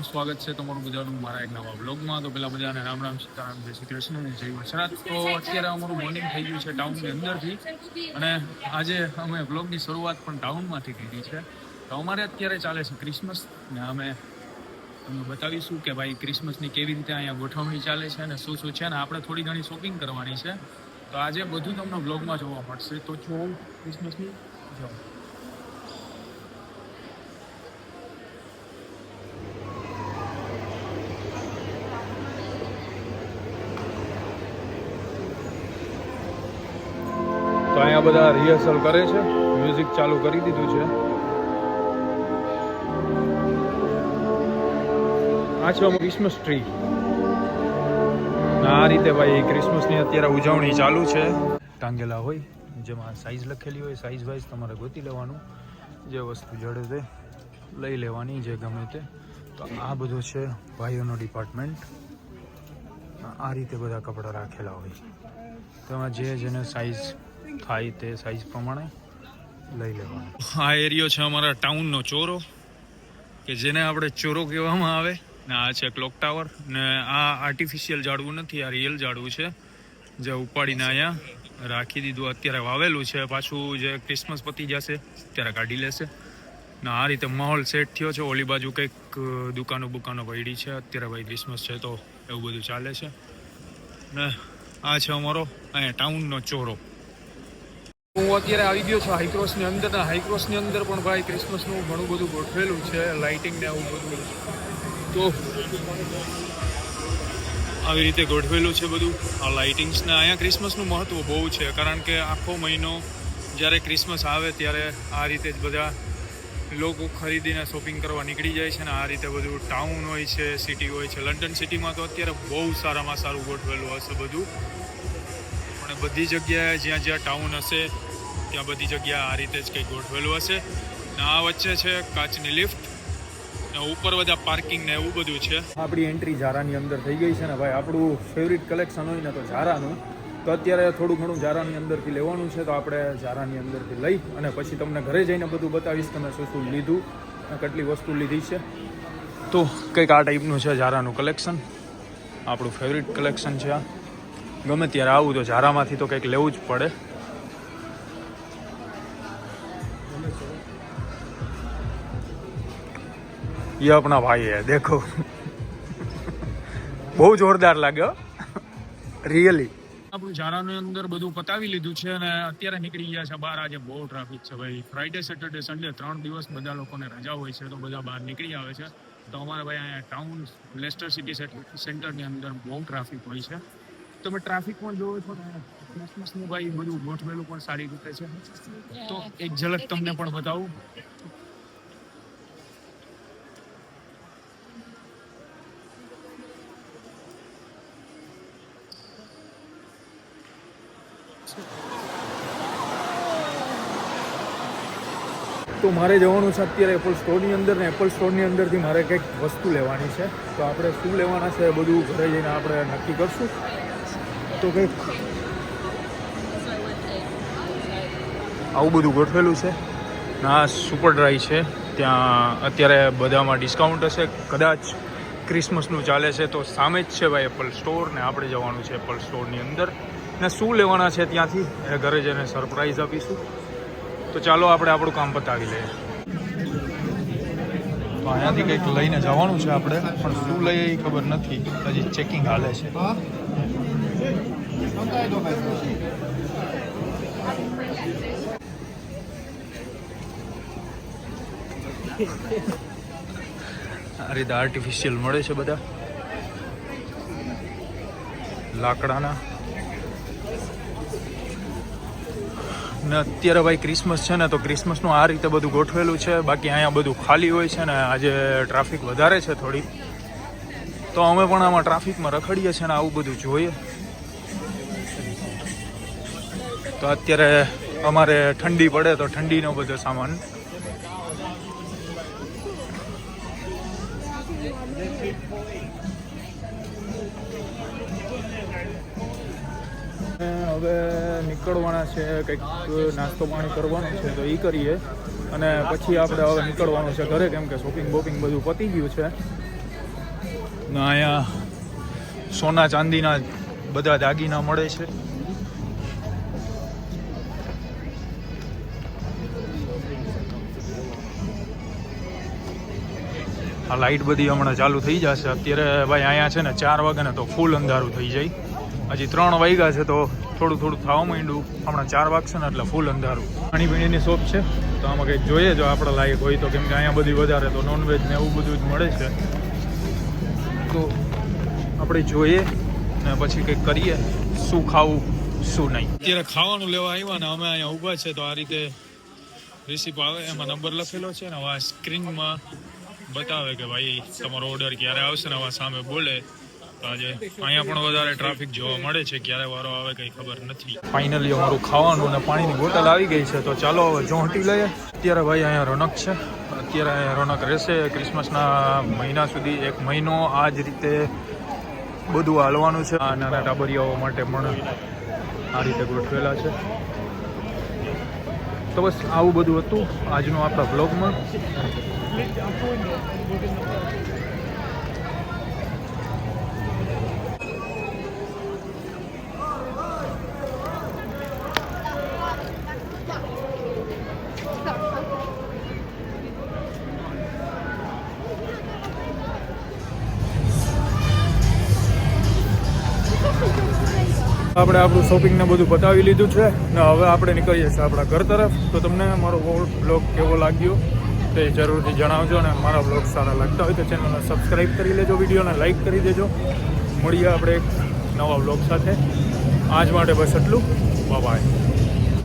સ્વાગત છે તમારું બધાનું મારા એક નવા બ્લોગમાં. તો પેલા બધાને રામ રામ સીતારામ, જય શ્રી કૃષ્ણ, જય વરસાદ. તો અત્યારે અમારું મોર્નિંગ થઈ ગયું છે ટાઉનની અંદરથી, અને આજે અમે બ્લોગની શરૂઆત પણ ટાઉનમાંથી કરી છે. તો અમારે અત્યારે ચાલે છે ક્રિસમસ, ને અમે તમને બતાવીશું કે ભાઈ ક્રિસમસની કેવી રીતે અહીંયા ગોઠવણી ચાલે છે અને શું છે, ને આપણે થોડી ઘણી શોપિંગ કરવાની છે. તો આજે બધું તમને બ્લોગમાં જોવા મળશે. તો જો ક્રિસમસની જો તો અહીંયા બધા રિહર્સલ કરે છે, મ્યુઝિક ચાલુ કરી દીધું છે. આ છે ક્રિસમસ ટ્રી. આ રીતે ભાઈ ક્રિસમસની અત્યારે ઉજવણી ચાલુ છે. ટાંગેલા હોય જેમાં સાઈઝ લખેલી હોય, સાઈઝ વાઇઝ તમારે ગોતી લેવાનું, જે વસ્તુ જડે તે લઈ લેવાની, જે ગમે તે. તો આ બધું છે ભાઈઓનો ડિપાર્ટમેન્ટ. આ રીતે બધા કપડાં રાખેલા હોય, તેમાં જેને સાઈઝ થાય તે સાઈઝ પ્રમાણે લઈ લેવાનું. આ એરિયો છે અમારા ટાઉનનો ચોરો, કે જેને આપણે ચોરો કહેવામાં આવે. ને આ છે ક્લોક ટાવર, ને આ આર્ટિફિશિયલ ઝાડવું નથી, આ રિયલ ઝાડવું છે, જે ઉપાડીને અહીંયા રાખી દીધું. અત્યારે વાવેલું છે, પાછું જે ક્રિસમસ પતી જશે ત્યારે કાઢી લેશે. ને આ રીતે માહોલ સેટ થયો છે. ઓલી બાજુ કંઈક દુકાનો પડી છે. અત્યારે ભાઈ ક્રિસમસ છે તો એવું બધું ચાલે છે. ને આ છે અમારો અહીંયા ટાઉનનો ચોરો. હું અત્યારે આવી ગયો છું હાઈક્રોસની અંદર. હાઈક્રોસની અંદર પણ ભાઈ ક્રિસમસનું ઘણું બધું ગોઠવેલું છે, લાઇટિંગ ને એવું બધું. તો આવી રીતે ગોઠવેલું છે બધું આ લાઇટિંગ્સને. અહીંયા ક્રિસમસનું મહત્ત્વ બહુ છે, કારણ કે આખો મહિનો જ્યારે ક્રિસમસ આવે ત્યારે આ રીતે જ બધા લોકો ખરીદીને શોપિંગ કરવા નીકળી જાય છે. ને આ રીતે બધું ટાઉન હોય છે, સિટી હોય છે. લંડન સિટીમાં તો અત્યારે બહુ સારામાં સારું ગોઠવેલું હશે બધું, પણ બધી જગ્યાએ જ્યાં જ્યાં ટાઉન હશે ત્યાં બધી જગ્યાએ આ રીતે જ કંઈક ગોઠવેલું હશે. ને આ વચ્ચે છે કાચની લિફ્ટ, ને ઉપર બધા પાર્કિંગ ને એવું બધું છે. આપણી એન્ટ્રી ઝારાની અંદર થઈ ગઈ છે ને ભાઈ. આપણું ફેવરિટ કલેક્શન હોય ને તો ઝારાનું, તો અત્યારે થોડું ઘણું ઝારાની અંદરથી લેવાનું છે. તો આપણે ઝારાની અંદરથી લઈ અને પછી તમને ઘરે જઈને બધું બતાવીશ તમે શું શું લીધું અને કેટલી વસ્તુ લીધી છે. તો કંઈક આ ટાઈપનું છે ઝારાનું કલેક્શન. આપણું ફેવરિટ કલેક્શન છે આ. ગમે ત્યારે આવું તો ઝારામાંથી તો કંઈક લેવું જ પડે. ये अपना भाई है, देखो બહુ જોરદાર લાગ્યો રિયલી. આપણું ઝારાની અંદર બધું પતાવી લીધું છે અને અત્યારે નીકળી ગયા છે બહાર. આજે બહુ ટ્રાફિક છે ભાઈ. ફ્રાઈડે, સેટરડે, સન્ડે 3 દિવસ બધા લોકોને રજા હોય છે, તો બધા બહાર નીકળી આવે છે. તો અમારે ભાઈ અહીંયા ટાઉન લેસ્ટર સિટી સેન્ટરની અંદર બહુ ટ્રાફિક હોય છે. તમે ટ્રાફિક પણ જોવો છો, ક્રિસમસનું ભાઈ બધું ગોઠવેલું પણ સારી રીતે છે. તો એક ઝલક તમને પણ બતાવું. તો મારે જવાનું છે અત્યારે એપલ સ્ટોરની અંદર, ને એપલ સ્ટોરની અંદરથી મારે કંઈક વસ્તુ લેવાની છે. તો આપણે શું લેવાના છે એ બધું ઘરે જઈને આપણે નક્કી કરશું. તો કંઈક આવું બધું ગોઠવેલું છે. આ સુપર ડ્રાઈ છે, ત્યાં અત્યારે બધામાં ડિસ્કાઉન્ટ હશે. કદાચ ક્રિસમસનું ચાલે છે, તો સામે જ છે ભાઈ એપલ સ્ટોર, ને આપણે જવાનું છે એપલ સ્ટોરની અંદર. ને શું લેવાના છે ત્યાંથી એ ઘરે જઈને સરપ્રાઈઝ આપીશું. તો ચાલો આપણે આપણું કામ પતાવી લઈએ. તો અહીંયાથી કંઈક લઈને જવાનું છે આપણે, પણ શું લઈએ એ ખબર નથી, હજી ચેકિંગ હાલે છે. આ રીતે આર્ટિફિશિયલ મળે છે બધા લાકડાના. ને અત્યારે ભાઈ ક્રિસમસ છે ને, તો ક્રિસમસનું આ રીતે બધું ગોઠવેલું છે. બાકી અહીંયા બધું ખાલી હોય છે ને આજે ટ્રાફિક વધારે છે થોડી, તો અમે પણ આમાં ટ્રાફિકમાં રખડીએ છીએ ને આવું બધું જોઈએ. તો અત્યારે અમારે ઠંડી પડે તો ઠંડીનો બધો સામાન. હવે નીકળવાના છે, કંઈક નાસ્તો પાણી કરવાનું છે તો એ કરીએ, અને પછી આપણે હવે નીકળવાનું છે ઘરે, કેમ કે શોપિંગ બોપિંગ બધું પતી ગયું છે. અહીંયા સોના ચાંદીના બધા દાગીના મળે છે. આ લાઇટ બધી હમણાં ચાલુ થઈ જશે. અત્યારે ભાઈ અહીંયા છે ને 4 વાગે ને તો ફૂલ અંધારું થઈ જાય. હજી 3 વાગ્યા છે તો થોડું થોડું થવા માંડ્યું. હમણાં 4 વાગશે ને એટલે ફૂલ અંધારું. ખાણીપીણીની શોપ છે તો આમાં કંઈક જોઈએ જો આપણે લાયક હોય તો, કેમ કે અહીંયા બધી વધારે તો નોનવેજ ને એવું બધું જ મળે છે. તો આપણે જોઈએ ને પછી કંઈક કરીએ શું ખાવું શું નહીં. અત્યારે ખાવાનું લેવા આવ્યા ને અમે અહીંયા ઊભા છે તો આ રીતે રિસિપ્ટ આવે એમાં નંબર લખેલો છે ને આ સ્ક્રીનમાં બતાવે કે ભાઈ તમારો ઓર્ડર ક્યારે આવશે ને આવા સામે બોલે. તો આજે અહીંયા પણ વધારે ટ્રાફિક જોવા મળે છે. ક્યારે વારો આવે કંઈ ખબર નથી. ફાઇનલી અમારું ખાવાનું અને પાણીની બોટલ આવી ગઈ છે તો ચાલો હવે ચોંટી લઈએ. અત્યારે ભાઈ અહીંયા રોનક છે. અત્યારે અહીંયા રોનક રહેશે ક્રિસમસના મહિના સુધી. 1 મહિનો આ જ રીતે બધું હાલવાનું છે. આ નાના ટાબરિયાઓ માટે પણ આ રીતે ગોઠવેલા છે. તો બસ આવું બધું હતું આજનું આપણા બ્લોગમાં. આપણે આપણું શોપિંગ ને બધું બતાવી લીધું છે ને હવે આપણે નીકળીએ છીએ આપણા ઘર તરફ. તો તમને મારો બ્લોગ કેવો લાગ્યો તે જરૂરથી જણાવજો. અને મારા બ્લોગ સારા લાગતા હોય તો ચેનલને સબસ્ક્રાઈબ કરી લેજો, વિડીયોને લાઈક કરી દેજો. મળીએ આપણે એક નવા બ્લોગ સાથે. આજ માટે બસ એટલું. બાય.